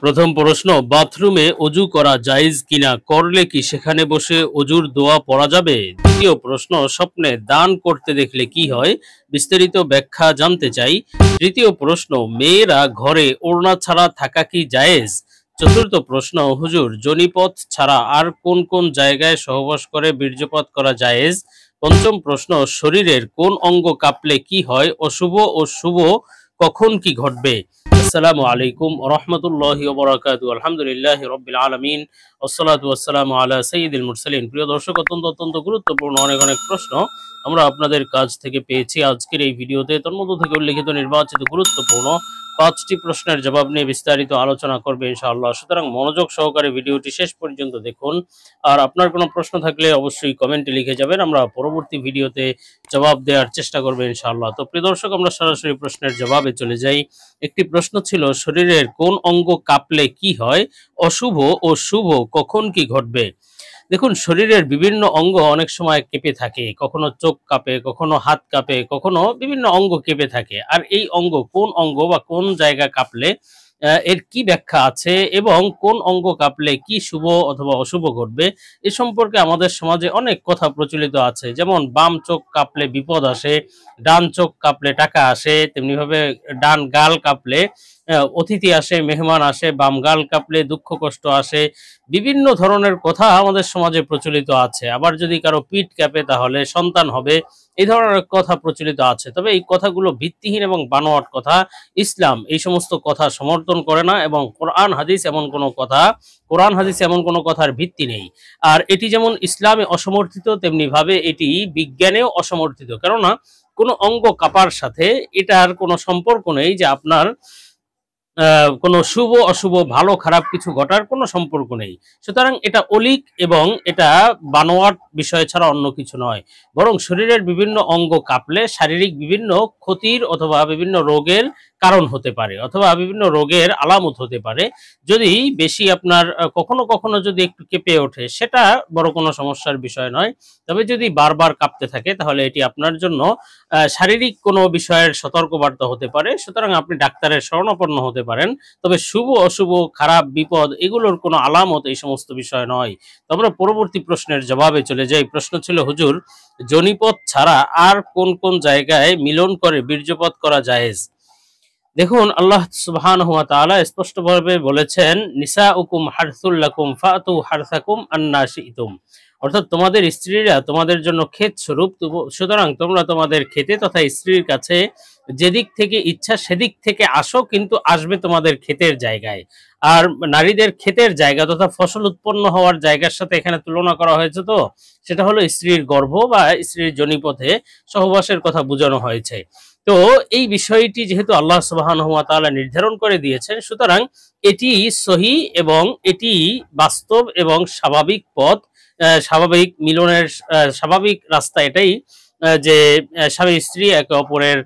প্রথম প্রশ্ন, বাথরুমে অজু করা জায়েজ কিনা, করলে কি সেখানে বসে অজুর দোয়া পড়া যাবে? দ্বিতীয় প্রশ্ন, স্বপ্নে দান করতে দেখলে কি হয়, বিস্তারিত ব্যাখ্যা জানতে চাই। তৃতীয় প্রশ্ন, মেয়েরা ঘরে ওড়না ছাড়া থাকা কি জায়েজ? চতুর্থ প্রশ্ন, হুজুর জনিপথ ছাড়া আর কোন কোন জায়গায় সহবাস করে বীর্যপাত করা জায়েজ? পঞ্চম প্রশ্ন, শরীরের কোন অঙ্গ কাঁপলে কি হয়, অশুভ ও শুভ কখন কি ঘটবে? আসসালামু আলাইকুম রহমতুল্লাহি ওয়া বারাকাতুহু। আলহামদুলিল্লাহি রাব্বিল আলামিন ওয়াসসালাতু ওয়াসসালামু আলা সাইয়্যিদিল মুরসালিন। প্রিয় দর্শক, অত্যন্ত গুরুত্বপূর্ণ অনেক প্রশ্ন আমরা আপনাদের কাছ থেকে পেয়েছি আজকের এই ভিডিওতে। তার মধ্য থেকে উল্লেখিত নির্বাচিত গুরুত্বপূর্ণ 5টি প্রশ্নের জবাব নিয়ে বিস্তারিত আলোচনা করবে ইনশাআল্লাহ। সুতরাং মনোযোগ সহকারে ভিডিওটি শেষ পর্যন্ত দেখুন। আর আপনার কোনো প্রশ্ন থাকলে অবশ্যই কমেন্টে লিখে যাবেন, আমরা পরবর্তী ভিডিওতে জবাব দেওয়ার চেষ্টা করবো ইনশাআল্লাহ। তো প্রিয় দর্শক, আমরা সরাসরি প্রশ্নের জবাবে চলে যাই। একটি প্রশ্ন ছিল, শরীরের কোন অঙ্গ কাঁপলে কি হয়, অশুভ ও শুভ কখন কি ঘটবে? দেখুন, শরীরের বিভিন্ন অঙ্গ অনেক সময় কেঁপে থাকে, কখনো চোখ কাঁপে, কখনো হাত কাঁপে, কখনো বিভিন্ন অঙ্গ কেঁপে থাকে। আর এই অঙ্গ কোন অঙ্গ বা কোন জায়গা কাঁপলে এর কি ব্যাখ্যা আছে এবং কোন অঙ্গ কাঁপলে কি শুভ অথবা অশুভ ঘটবে, এ সম্পর্কে আমাদের সমাজে অনেক কথা প্রচলিত আছে। যেমন বাম চোখ কাঁপলে বিপদ আসে, ডান চোখ কাঁপলে টাকা আসে, তেমনি ভাবে ডান গাল কাঁপলে অতিথি আসে, মেহমান আসে, বাম গাল কাঁপলে দুঃখ কষ্ট আসে। বিভিন্ন ধরনের কথা আমাদের সমাজে প্রচলিত আছে। আবার যদি কারো পিঠ কাঁপে তাহলে সন্তান হবে, এই ধরনের কথা প্রচলিত আছে। তবে এই কথাগুলো ভিত্তিহীন এবং বানোয়াট কথা। ইসলাম এই সমস্ত কথা সমর্থন করে না এবং কোরআন হাদিসে এমন কোনো কথার ভিত্তি নেই। আর এটি যেমন ইসলামে অসমর্থিত, তেমনি ভাবে এটি বিজ্ঞানেও অসমর্থিত। কেননা কোনো অঙ্গ কাঁপার সাথে এটার কোনো সম্পর্ক নেই যে আপনার কোনো শুভ অশুভ ভালো খারাপ কিছু ঘটার কোনো সম্পর্ক নেই। সুতরাং এটা অলীক এবং এটা বানোয়াট বিষয় ছাড়া অন্য কিছু নয়। বরং শরীরের বিভিন্ন অঙ্গ কাঁপলে শারীরিক বিভিন্ন ক্ষতির অথবা বিভিন্ন রোগের কারণ হতে পারে, অথবা বিভিন্ন রোগের আলামত হতে পারে। যদি বেশি আপনার কখনো যদি একটু কেঁপে ওঠে, সেটা বড় কোনো সমস্যার বিষয় নয়। তবে যদি বারবার কাঁপতে থাকে তাহলে এটি আপনার জন্য শারীরিক কোনো বিষয়ের সতর্কবার্তা হতে পারে। সুতরাং আপনি ডাক্তারের শরণাপন্ন হতে পারেন। তবে শুভ অশুভ খারাপ বিপদ এগুলোর কোনো আলামত এই সমস্ত বিষয় নয়। তো আমরা পরবর্তী প্রশ্নের জবাবে চলে যাই। প্রশ্ন ছিল, হুজুর জনিপথ ছাড়া আর কোন কোন জায়গায় মিলন করে বীর্যপাত করা জায়েজ? দেখুন, আল্লাহ সুবহানাহু ওয়া তাআলা স্পষ্টভাবে বলেছেন, নিসাউকুম হারসুল লাকুম ফাতু হারসাকুম আন্না শি'তুম। অর্থাৎ তোমাদের স্ত্রীরা তোমাদের জন্য ক্ষেত স্বরূপ, সুতরাং তোমরা তোমাদের ক্ষেতে তথা স্ত্রীর কাছে যেদিক থেকে ইচ্ছা সেদিক থেকে আসো, কিন্তু আসবে তোমাদের ক্ষেতের জায়গায়। আর নারীদের ক্ষেতের জায়গা তথা ফসল উৎপন্ন হওয়ার জায়গার সাথে এখানে তুলনা করা হয়েছে। তো সেটা হলো স্ত্রীর গর্ভ বা স্ত্রীর যোনিপথে সহবাসের কথা বোঝানো হয়েছে। তো এই বিষয়টি যেহেতু আল্লাহ সুবহানাহু ওয়া তাআলা নির্ধারণ করে দিয়েছেন, সুতরাং এটি সহি এবং এটি বাস্তব এবং স্বাভাবিক পথ, স্বাভাবিক মিলনের স্বাভাবিক রাস্তা এটাই, যে স্বামী স্ত্রী একে অপরের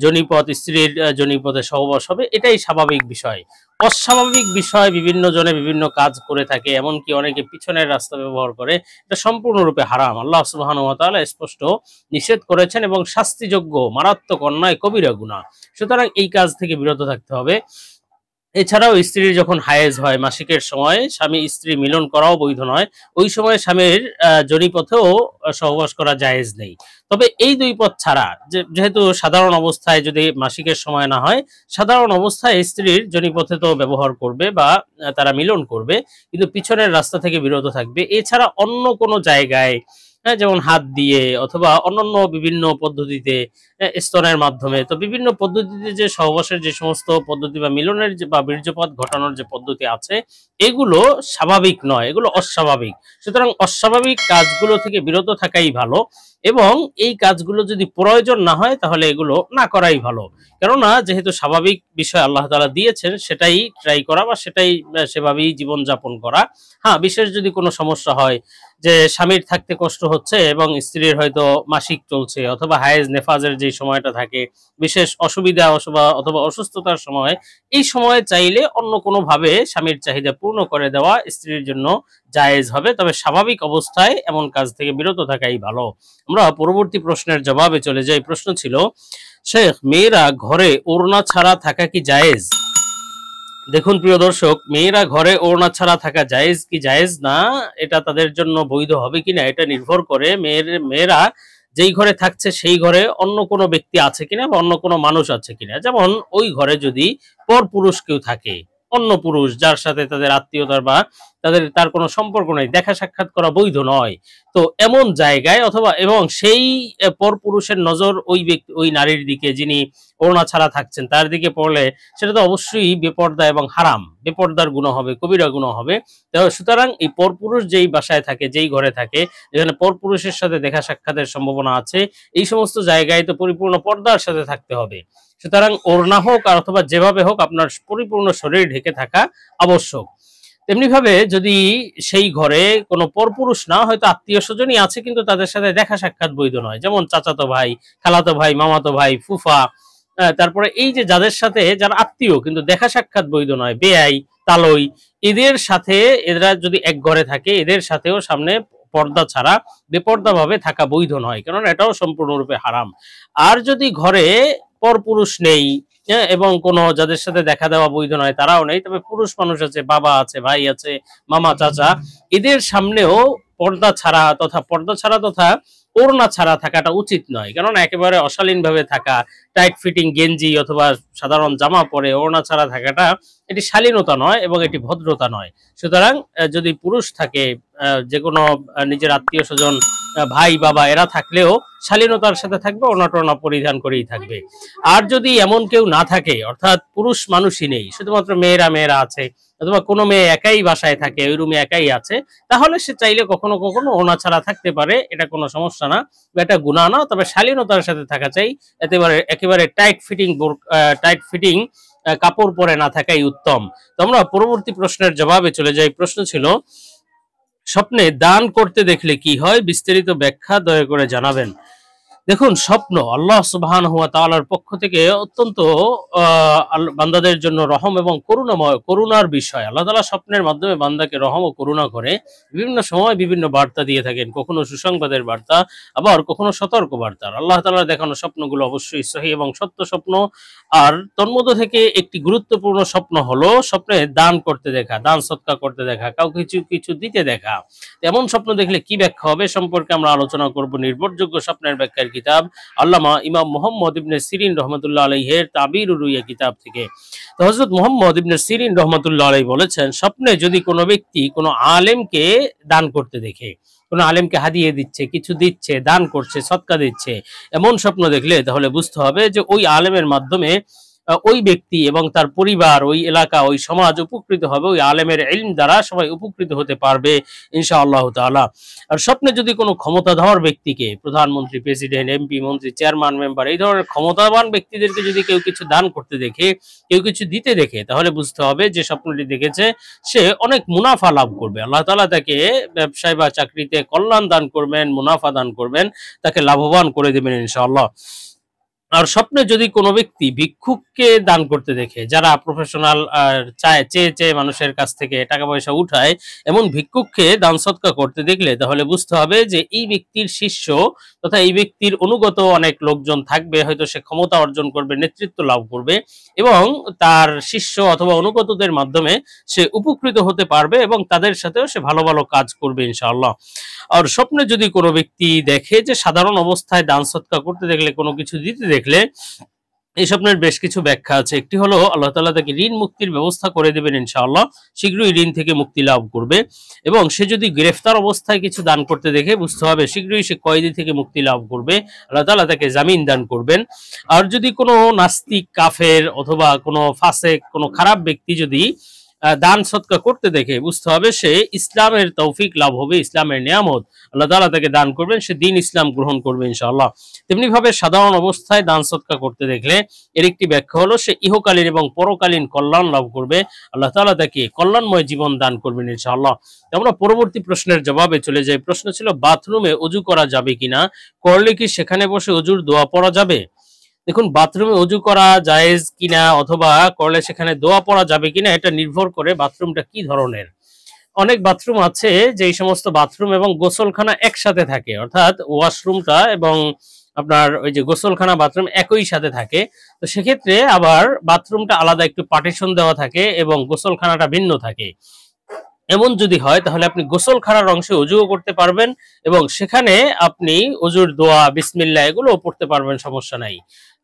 যোনিপথ, স্ত্রীর যোনিপথে সহবাস হবে, এটাই স্বাভাবিক বিষয়। অস্বাভাবিক বিষয় বিভিন্ন জনে বিভিন্ন কাজ করে থাকে, এমনকি অনেকে পিছনের রাস্তা ব্যবহার করে। এটা সম্পূর্ণরূপে হারাম। আল্লাহ সুবহানাহু ওয়া তাআলা স্পষ্ট নিষেধ করেছেন এবং শাস্তিযোগ্য মারাত্মক অন্যায়, কবিরা গুনাহ। সুতরাং এই কাজ থেকে বিরত থাকতে হবে। এছাড়াও স্ত্রীর যখন হায়েজ হয়, মাসিকের সময় স্বামী স্ত্রী মিলন করাও বৈধ নয়। ওই সময় স্বামীর যোনিপথেও সহবাস করা জায়েজ নেই। তবে এই দুই পথ ছাড়া, যেহেতু সাধারণ অবস্থায় যদি মাসিকের সময় না হয়, সাধারণ অবস্থায় স্ত্রীর যোনিপথে তো ব্যবহার করবে বা তারা মিলন করবে, কিন্তু পিছনের রাস্তা থেকে বিরত থাকবে। এছাড়া অন্য কোনো জায়গায়, হ্যাঁ, যেমন হাত দিয়ে অথবা অন্যান্য বিভিন্ন পদ্ধতিতে, স্তনের মাধ্যমে, তো বিভিন্ন পদ্ধতিতে যে সহবাসের যে সমস্ত পদ্ধতি বা মিলনের বা বীর্যপাত ঘটানোর যে পদ্ধতি আছে, এগুলো স্বাভাবিক নয়, এগুলো অস্বাভাবিক। সুতরাং অস্বাভাবিক কাজগুলো থেকে বিরত থাকাই ভালো এবং এই কাজগুলো যদি প্রয়োজন না হয় তাহলে এগুলো না করাই ভালো। কেননা যেহেতু স্বাভাবিক বিষয় আল্লাহ তাআলা দিয়েছেন, সেটাই ট্রাই করা বা সেটাই সেভাবেই জীবনযাপন করা। হ্যাঁ, বিশেষ যদি কোনো সমস্যা হয় যে স্বামীর থাকতে কষ্ট হচ্ছে এবং স্ত্রীর হয়তো মাসিক চলছে অথবা হায়েজ নেফাজের যে সময়টা থাকে, বিশেষ অসুবিধা অথবা অসুস্থতার সময়, এই সময়ে চাইলে অন্য কোনো ভাবে স্বামীর চাহিদা পূর্ণ করে দেওয়া স্ত্রীর জন্য জায়েজ হবে। তবে স্বাভাবিক অবস্থায় এমন কাজ থেকে বিরত থাকাই ভালো। আমরা পরবর্তী প্রশ্নের জবাবে চলে যাই। প্রশ্ন ছিল, শেখ, মেয়েরা ঘরে ওড়না ছাড়া থাকা কি জায়েজ? দেখুন প্রিয় দর্শক, মেয়েরা ঘরে ওড়না ছাড়া থাকা জায়েজ কি জায়েজ না, এটা তাদের জন্য বৈধ হবে কিনা, এটা নির্ভর করে মেয়েরা যেই ঘরে থাকছে সেই ঘরে অন্য কোনো ব্যক্তি আছে কিনা বা অন্য কোনো মানুষ আছে কিনা। যেমন ওই ঘরে যদি পরপুরুষ কেউ থাকে, অন্য পুরুষ যার সাথে তাদের আত্মীয়তার বা তার কোনো সম্পর্ক নেই, দেখা সাক্ষাৎ করা বৈধ নয়, তো এমন জায়গায় অথবা এবং সেই পরপুরুষের নজর ওই ব্যক্তি ওই নারীর দিকে যিনি ওড়না ছাড়া থাকছেন তার দিকে পড়লে সেটা তো অবশ্যই বেপর্দা এবং হারাম, বেপর্দার গুনাহ হবে, কবিরা গুনাহ হবে। তো সুতরাং এই পরপুরুষ যেই বাসায় থাকে, যেই ঘরে থাকে, যেখানে পরপুরুষের সাথে দেখা সাক্ষাতের সম্ভাবনা আছে, এই সমস্ত জায়গায় তো পরিপূর্ণ পর্দার সাথে থাকতে হবে। সুতরাং ওড়না হোক আর অথবা যেভাবে হোক আপনার পরিপূর্ণ শরীর ঢেকে থাকা আবশ্যক। তেমনি ভাবে যদি সেই ঘরে কোনো পরপুরুষ না, হয়তো আত্মীয় স্বজনই আছে কিন্তু তাদের সাথে দেখা সাক্ষাৎ বৈধ নয়, যেমন চাচাতো ভাই, খালাতো ভাই, মামাতো ভাই, ফুফা, তারপরে এই যে যাদের সাথে যারা আত্মীয় কিন্তু দেখা সাক্ষাৎ বৈধ নয়, বেয়াই, তালই, এদের সাথে এরা যদি এক ঘরে থাকে, এদের সাথেও সামনে পর্দা ছাড়া বেপর্দা ভাবে থাকা বৈধ নয়, কারণ এটাও সম্পূর্ণরূপে হারাম। আর যদি ঘরে পরপুরুষ নেই, হ্যাঁ, এবং কোনো যাদের সাথে দেখা দেওয়া বৈধ নয় তারাও নেই, তবে পুরুষ মানুষ আছে, বাবা আছে, ভাই আছে, মামা, চাচা, এদের সামনেও পর্দা ছাড়া তথা ওড়না ছাড়া থাকাটা উচিত নয়, কারণ একেবারে অশালীন ভাবে থাকা, টাইট ফিটিং গেঞ্জি অথবা সাধারণ জামা পরে ওড়না ছাড়া থাকাটা এটি শালীনতা নয় এবং এটি ভদ্রতা নয়। সুতরাং যদি পুরুষ থাকে, যে কোনো নিজের আত্মীয় স্বজন, ভাই, বাবা, এরা থাকলেও শালীনতার সাথে থাকবে, ওড়না টোড়না পরিধান করেই থাকবে। আর যদি এমন কেউ না থাকে, অর্থাৎ পুরুষ মানুষই নেই, শুধুমাত্র মেয়েরা আছে, অথবা কোনো মেয়ে একাই বাসায় থাকে, ওই রুমে একাই আছে, তাহলে সে চাইলে কখনো কখনো ওড়না ছাড়া থাকতে পারে, এটা কোনো সমস্যা না বা এটা গুনাহ না। তবে শালীনতার সাথে থাকা চাই, একেবারে টাইট ফিটিং কাপড় পরে না থাকাই উত্তম। তো আমরা পরবর্তী প্রশ্নের জবাবে চলে যাই। প্রশ্ন ছিল, স্বপ্নে দান করতে দেখলে কি হয়, বিস্তারিত ব্যাখ্যা দয়া করে জানাবেন। দেখুন, স্বপ্ন আল্লাহ সুবহানাহু ওয়া তাআলার পক্ষ থেকে অত্যন্ত বান্দাদের জন্য রহম এবং করুণার বিষয়। আল্লাহ তাআলা স্বপ্নের মাধ্যমে বান্দাকে রহম ও করুণা করে বিভিন্ন সময় বিভিন্ন বার্তা দিয়ে থাকেন, কখনো সুসংবাদের বার্তা, আবার কখনো সতর্ক বার্তা। আল্লাহ তাআলার দেখানো স্বপ্নগুলো অবশ্যই সহিহ এবং সত্য স্বপ্ন। আর তন্মধ্য থেকে একটি গুরুত্বপূর্ণ স্বপ্ন হলো স্বপ্নে দান করতে দেখা, দান সদকা করতে দেখা, কাউকে কিছু কিছু দিতে দেখা। এমন স্বপ্ন দেখলে কি ব্যাখ্যা হবে সম্পর্কে আমরা আলোচনা করব নির্ভরযোগ্য স্বপ্নের ব্যাখ্যার কিতাব আল্লামা ইমাম মুহাম্মদ ইবনে সিরিন রহমাতুল্লাহ আলাইহির তাবিরুর রুইয়া কিতাব থেকে। তো হযরত মুহাম্মদ ইবনে সিরিন রহমাতুল্লাহ আলাইহি বলেছেন, স্বপ্নে যদি কোনো ব্যক্তি কোনো আলেমকে দান করতে দেখে, কোনো আলেমকে হাদিয়ে দিচ্ছে, কিছু দিচ্ছে, দান করছে, সদকা দিচ্ছে, এমন স্বপ্ন দেখলে তাহলে বুঝতে হবে যে ওই আলেমের মাধ্যমে ওই ব্যক্তি এবং তার পরিবার, ওই এলাকা, ওই সমাজ উপকৃত হবে, ওই আলেমের ইলম দ্বারা সবাই উপকৃত হতে পারবে ইনশাআল্লাহ তাআলা। আর স্বপ্নে যদি কোনো ক্ষমতাধর ব্যক্তিকে, প্রধানমন্ত্রী, প্রেসিডেন্ট, এমপি, মন্ত্রী, চেয়ারম্যান, মেম্বার, এই ধরনের ক্ষমতাবান ব্যক্তিদেরকে যদি কেউ কিছু দান করতে দেখে, কেউ কিছু দিতে দেখে, তাহলে বুঝতে হবে যে স্বপ্নটি দেখেছে সে অনেক মুনাফা লাভ করবে। আল্লাহ তাআলা তাকে ব্যবসায় বা চাকরিতে কল্যাণ দান করবেন, মুনাফা দান করবেন, তাকে লাভবান করে দেবেন ইনশাআল্লাহ। আর স্বপ্নে যদি কোনো ব্যক্তি ভিক্ষুককে দান করতে দেখে, যারা প্রফেশনাল চেয়ে চেয়ে মানুষের কাছ থেকে টাকা পয়সা উঠায়, এমন ভিক্ষুককে দান সদকা করতে দেখলে তাহলে বুঝতে হবে যে এই ব্যক্তির শিষ্য তথা এই ব্যক্তির অনুগত অনেক লোকজন থাকবে, হয়তো সে ক্ষমতা অর্জন করবে, নেতৃত্ব লাভ করবে এবং তার শিষ্য অথবা অনুগতদের মাধ্যমে সে উপকৃত হতে পারবে এবং তাদের সাথেও সে ভালো ভালো কাজ করবে ইনশাআল্লাহ। আর স্বপ্নে যদি কোনো ব্যক্তি দেখে যে সাধারণ অবস্থায় দান সদকা করতে দেখলে, কোনো কিছু দিতে দেখলে, এই স্বপ্নের বেশ কিছু ব্যাখ্যা আছে। একটি হলো আল্লাহ তাআলা তাকে ঋণ মুক্তির ব্যবস্থা করে দেবেন ইনশাআল্লাহ, শীঘ্রই ঋণ থেকে মুক্তি লাভ করবে। এবং সে যদি গ্রেফতার অবস্থায় কিছু দান করতে দেখে, বুঝতে হবে শীঘ্রই সে কয়েদি থেকে মুক্তি লাভ করবে, আল্লাহ তাআলা তাকে জামিন দান করবেন। আর যদি কোনো নাস্তিক, কাফের অথবা কোনো ফাসেক, কোনো খারাপ ব্যক্তি যদি দান সদকা করতে দেখে, বুঝতে হবে সে ইসলামের তৌফিক লাভ হবে, ইসলামের নিয়ামত আল্লাহ তাআলা তাকে দান করবেন, সে দ্বীন ইসলাম গ্রহণ করবে ইনশাআল্লাহ। তেমনি ভাবে সাধারণ অবস্থায় দান সদকা করতে দেখলে এর একটি ব্যাখ্যা হলো সে ইহকালীন এবং পরকালীন কল্যাণ লাভ করবে, আল্লাহ তাআলা তাকে কল্যাণময় জীবন দান করবেন ইনশাআল্লাহ। আমরা পরবর্তী প্রশ্নের জবাবে চলে যাই। প্রশ্ন ছিল, বাথরুমে ওযু করা যাবে কিনা, করলে কি সেখানে বসে ওযুর দোয়া পড়া যাবে? দেখুন, বাথরুমে ওযু করা জায়েজ কিনা অথবা করলে সেখানে দোয়া পড়া যাবে কিনা, এটা নির্ভর করে বাথরুমটা কি ধরনের। অনেক বাথরুম আছে যে এই সমস্ত বাথরুম এবং গোসলখানা একসাথে থাকে, অর্থাৎ ওয়াশরুমটা এবং আপনার ওই যে গোসলখানা বাথরুম একই সাথে থাকে। তো সেক্ষেত্রে আবার বাথরুমটা আলাদা একটু পার্টিশন দেওয়া থাকে এবং গোসলখানাটা ভিন্ন থাকে। এমন যদি হয় তাহলে আপনি গোসলখানার অংশে অজুও করতে পারবেন এবং সেখানে আপনি অজুর দোয়া বিসমিল্লাহ এগুলোও পড়তে পারবেন, সমস্যা নাই।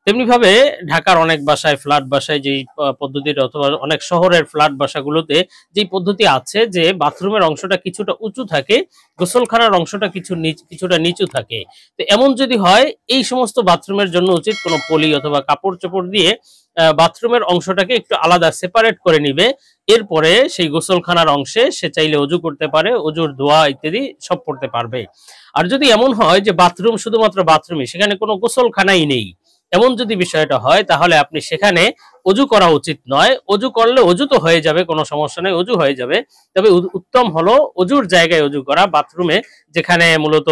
তেমনি ভাবে ঢাকার অনেক বাসায় ফ্ল্যাট বাসায় যেই পদ্ধতিটা অথবা অনেক শহরের ফ্ল্যাট বাসাগুলোতে যেই পদ্ধতি আছে যে বাথরুমের অংশটা কিছুটা উঁচু থাকে, গোসলখানার অংশটা কিছুটা নিচু থাকে। তো এমন যদি হয় এই সমস্ত বাথরুমের জন্য উচিত কোনো পলি অথবা কাপড় চোপড় দিয়ে বাথরুমের অংশটাকে একটু আলাদা সেপারেট করে নিবে। এরপরে সেই গোসলখানার অংশে সে চাইলে অজু করতে পারে, অজুর দোয়া ইত্যাদি সব পড়তে পারবে। আর যদি এমন হয় যে বাথরুম শুধুমাত্র বাথরুমই, সেখানে কোনো গোসলখানাই নেই, এমন যদি বিষয়টা হয় তাহলে আপনি সেখানে অজু করা উচিত নয়। অজু করলে অজু তো হয়ে যাবে, কোনো সমস্যা নেই, অজু হয়ে যাবে। তবে উত্তম হলো অজুর জায়গায় অজু করা, বাথরুমে যেখানে মূলত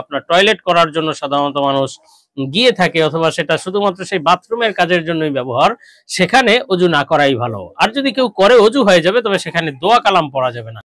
আপনার টয়লেট করার জন্য সাধারণত মানুষ গিয়ে থাকে অথবা সেটা শুধুমাত্র সেই বাথরুমের কাজের জন্যই ব্যবহার, সেখানে অজু না করাই ভালো। আর যদি কেউ করে অজু হয়ে যাবে তবে সেখানে দোয়া কালাম পড়া যাবে না।